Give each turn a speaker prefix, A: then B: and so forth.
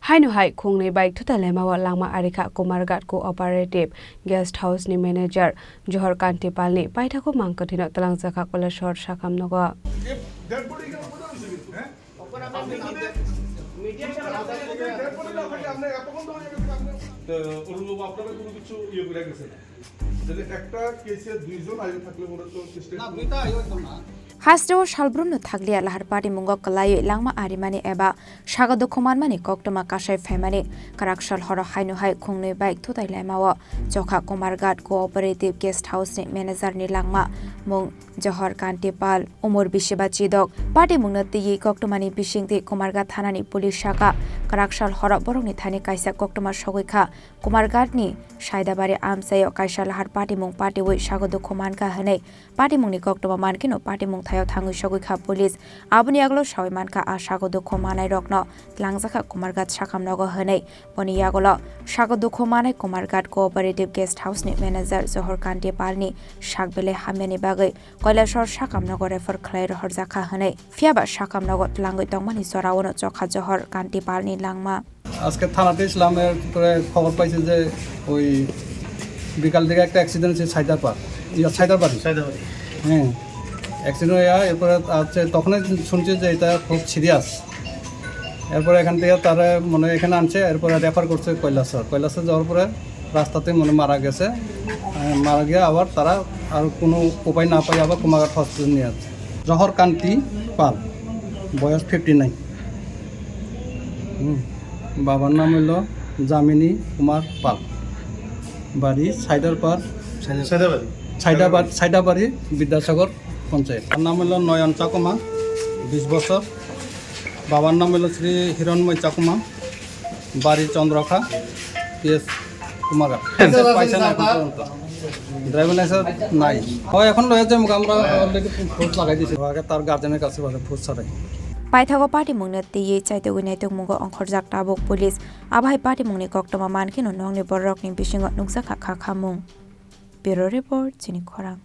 A: Hainu hai Khungnwi bai Thuthailaimano Langma arika Kumarghat Co-operative guest house ni manager Johor Kantipal ni paithako mangkathino talangjaka koleshor sakam nogo Hasro Shalbrunno Thaglia Lahar Party Mungo Kalai Langma Arimani Eba Shagado Kumarmani Koktoma Kashay Family Karakshal Horo Hainu Hai Khungnwi Bai Thuthailaimano Chokha Kumarghat Co-operative guest house manager ni Langma Mung Johor Kantipal Umur Bishiba Chidok Party Mungnati Koktomani Bishingti Kumarghat Thanani Police Shaka Karakshal Horo Borongni Thani Kaisa Koktoma Shogika Kumarghat ni Shaidabari Amsayo Kaisa Lahar Party Mung Party Wi Shagado Kumanka Hane Party Mungni Koktoma Mankino Party Mung Thayo Thangu Shogika Police Abuni Aglo Shawimanka Ashagodo Komanai Rokno Langzaka Kumarghat Shakam Nogo Hane Boni Yagolo Shagodo Komanai Kumarghat Co-operative guest house ni manager Johor Kantipal ni Shagbele Hameni Bagai Koilashor Shakam Nogo refer Claire Horzaka Hane Fiaba Shakam Nogo Langui Tongmani Sorawono Chokha Johor Kantipal ni Langma
B: আজকে থানাতে ইসলামের পরে খবর পাইছে যে ওই বিকাল দিকে একটা অ্যাক্সিডেন্ট হয়েছে সাইদারবাড়ি হ্যাঁ অ্যাক্সিডেন্ট হয়ে এরপরে আছে তখনই শুনছি যে এটা খুব সিরিয়াস এরপরে এখান থেকে তারা মনে এখানে আনছে এরপরে রেফার করছে কৈলাসর যাওয়ার পরে রাস্তাতে মনে মারা গেছে মারা গিয়ে আবার তারা আর কোনো উপায় না পাই আবার কুমারঘাট হসপিটাল নিয়ে আসছে জহর কান্তি পাল বয়স 59 বাবার নাম হলো জামিনী কুমার পাল বাড়ি সাইদাবাড়ি বিদ্যাসাগর পঞ্চায়েত তার নাম হলো নয়ন চাকমা 20 বছর বাবার নাম হলো শ্রী হিরণময় চাকমা বাড়ি চন্দ্রখা পিএস কুমারঘাট পয়সা না ড্রাইভিং লাইসেন্স নাই হয় এখন রয়েছে আমরা অলরেডি ফোর্স লাগাই দিয়েছি আগে তার গার্জেনের কাছে ফোর্স ছাড়াই
A: Paithago party mungna tiye chaite winai tok mungo onkhorjak tabok police abhai party mungni koktoma mankino nongni borok ni bisingo nuksa kha khamung Bureau report Chini Khorang